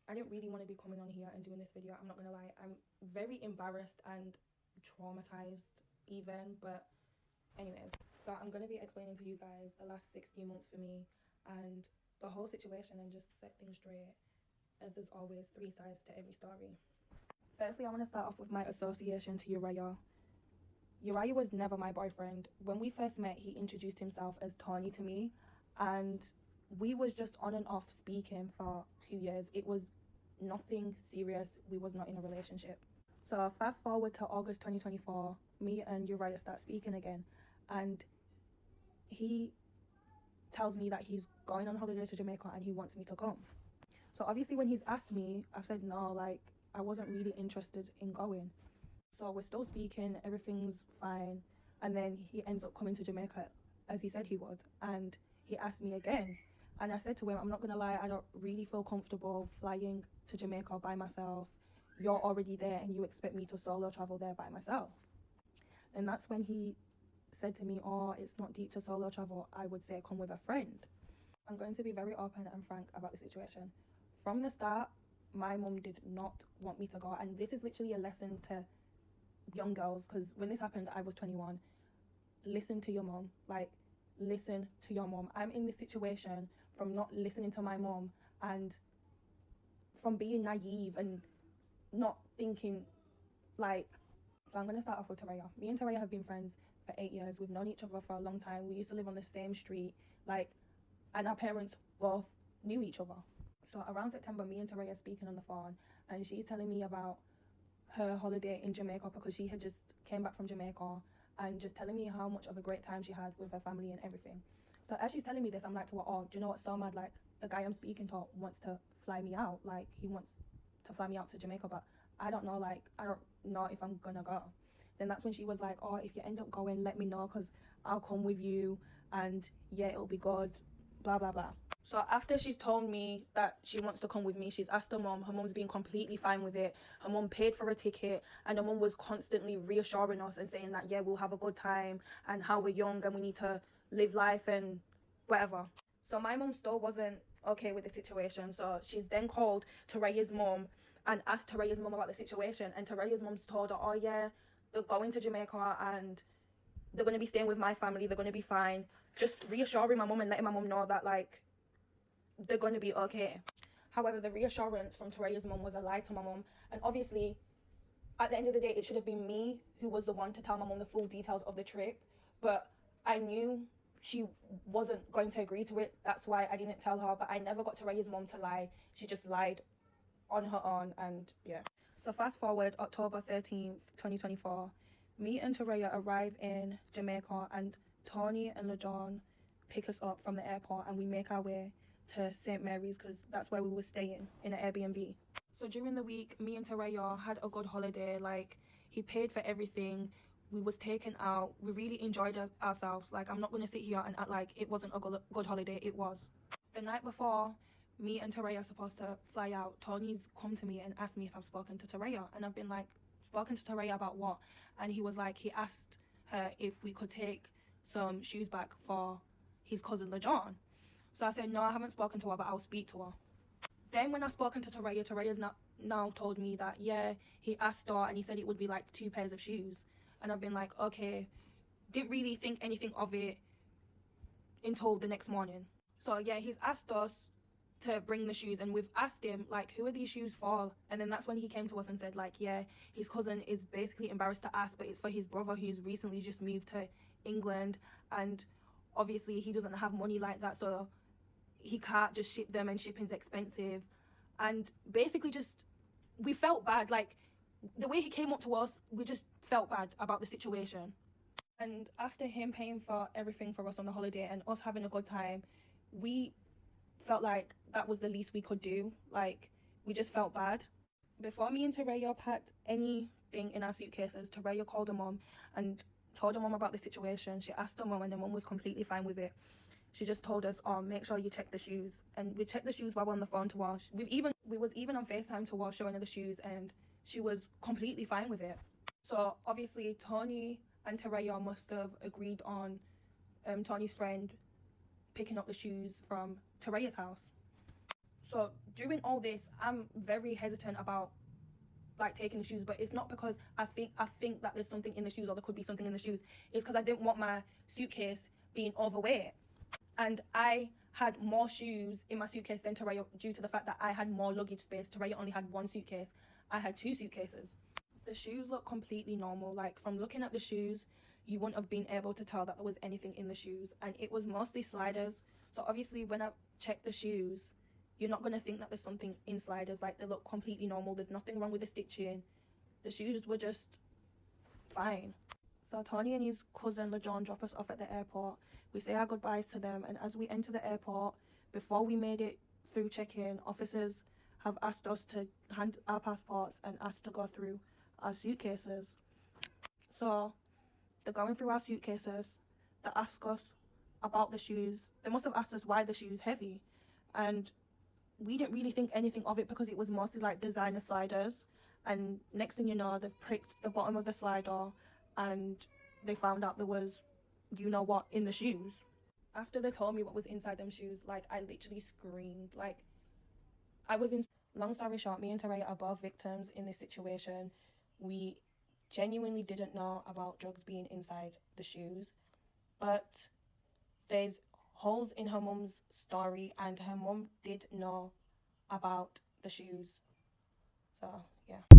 I didn't really want to be coming on here and doing this video. I'm not gonna lie, I'm very embarrassed and traumatized even, but anyways, so I'm gonna be explaining to you guys the last 16 months for me and the whole situation, and just set things straight, as there's always three sides to every story. Firstly, I want to start off with my association to Teraiya. Teraiya was never my boyfriend. When we first met, he introduced himself as Tony to me, and we was just on and off speaking for 2 years. It was nothing serious. We was not in a relationship. So fast forward to August 2024, me and Teraiya start speaking again, and he tells me that he's going on holiday to Jamaica and he wants me to come. So obviously when he's asked me, I said no, like I wasn't really interested in going. So we're still speaking, everything's fine, and then he ends up coming to Jamaica as he said he would, and he asked me again, and I said to him, I'm not gonna lie, I don't really feel comfortable flying to Jamaica by myself. You're already there and you expect me to solo travel there by myself. And that's when he said to me, oh, it's not deep to solo travel, I would say come with a friend. I'm going to be very open and frank about the situation. From the start, my mum did not want me to go, and this is literally a lesson to young girls, because when this happened I was 21. Listen to your mom. Like, listen to your mom. I'm in this situation from not listening to my mom and from being naive and not thinking, like, so I'm going to start off with Teraiya. Me and Teraiya have been friends for 8 years. We've known each other for a long time. We used to live on the same street, like, and our parents both knew each other. So around September, me and Teraiya speaking on the phone, and she's telling me about her holiday in Jamaica, because she had just came back from Jamaica, and just telling me how much of a great time she had with her family and everything. So as she's telling me this, I'm like to her, oh, do you know what's so mad? Like, the guy I'm speaking to wants to fly me out. Like, he wants to fly me out to Jamaica, but I don't know, like, I don't know if I'm gonna go. Then that's when she was like, oh, if you end up going, let me know, because I'll come with you, and yeah, it'll be good, blah blah blah. So after she's told me that she wants to come with me, she's asked her mom. Her mom's been completely fine with it. Her mom paid for a ticket, and her mom was constantly reassuring us and saying that, yeah, we'll have a good time, and how we're young and we need to live life and whatever. So my mom still wasn't okay with the situation. So she's then called Teraiya's mom and asked Teraiya's mom about the situation. And Teraiya's mom's told her, oh yeah, they're going to Jamaica and they're going to be staying with my family. They're going to be fine. Just reassuring my mom and letting my mom know that, like, they're going to be okay. However, the reassurance from Teraiya's mom was a lie to my mom. And obviously, at the end of the day, it should have been me who was the one to tell my mom the full details of the trip. But I knew she wasn't going to agree to it. That's why I didn't tell her. But I never got Teraiya's mom to lie. She just lied on her own, and yeah. So fast forward, October 13th, 2024. Me and Teraiya arrive in Jamaica, and Tony and LeJohn pick us up from the airport, and we make our way to St. Mary's, because that's where we were staying, in an Airbnb. So during the week, me and Teraiya had a good holiday. Like, he paid for everything. We was taken out. We really enjoyed ourselves. Like, I'm not going to sit here and act like it wasn't a good holiday. It was. The night before me and Teraiya are supposed to fly out, Tony's come to me and asked me if I've spoken to Teraiya. And I've been like, spoken to Teraiya about what? And he was like, he asked her if we could take some shoes back for his cousin LeJohn. So I said, no, I haven't spoken to her, but I'll speak to her. Then when I've spoken to Teraiya, Teraiya's now told me that, yeah, he asked her and he said it would be like 2 pairs of shoes. And I've been like, okay, didn't really think anything of it until the next morning. So yeah, he's asked us to bring the shoes, and we've asked him, like, who are these shoes for? And then that's when he came to us and said, like, yeah, his cousin is basically embarrassed to ask, but it's for his brother who's recently just moved to England, and obviously he doesn't have money like that, so he can't just ship them, and shipping's expensive. And basically just, we felt bad. Like, the way he came up to us, we just felt bad about the situation. And after him paying for everything for us on the holiday and us having a good time, we felt like that was the least we could do. Like, we just felt bad. Before me and Teraiya packed anything in our suitcases, Teraiya called her mom and told her mom about the situation. She asked her mom, and her mom was completely fine with it. She just told us, oh, make sure you check the shoes. And we checked the shoes while we're on the phone to wash. We was even on FaceTime to wash, showing her the shoes, and she was completely fine with it. So obviously Tony and Teraiya must have agreed on Tony's friend picking up the shoes from Teraiya's house. So during all this, I'm very hesitant about like taking the shoes, but it's not because I think that there's something in the shoes or there could be something in the shoes. It's because I didn't want my suitcase being overweight, and I had more shoes in my suitcase than Teraiya due to the fact that I had more luggage space. Teraiya only had one suitcase. I had two suitcases. The shoes look completely normal. Like from looking at the shoes, you wouldn't have been able to tell that there was anything in the shoes, and it was mostly sliders. So obviously when I checked the shoes, you're not going to think that there's something in sliders. Like they look completely normal. There's nothing wrong with the stitching. The shoes were just fine. So Tony and his cousin LeJohn drop us off at the airport. We say our goodbyes to them, and as we enter the airport, before we made it through check-in, officers have asked us to hand our passports and asked to go through our suitcases. So they're going through our suitcases. They ask us about the shoes. They must have asked us why the shoes heavy, and we didn't really think anything of it because it was mostly like designer sliders. And next thing you know, they've pricked the bottom of the slider and they found out there was, you know what, in the shoes. After they told me what was inside them shoes, like I literally screamed. Like I was in. Long story short, me and Teraiya are both victims in this situation. We genuinely didn't know about drugs being inside the shoes, but there's holes in her mum's story, and her mum did know about the shoes. So yeah.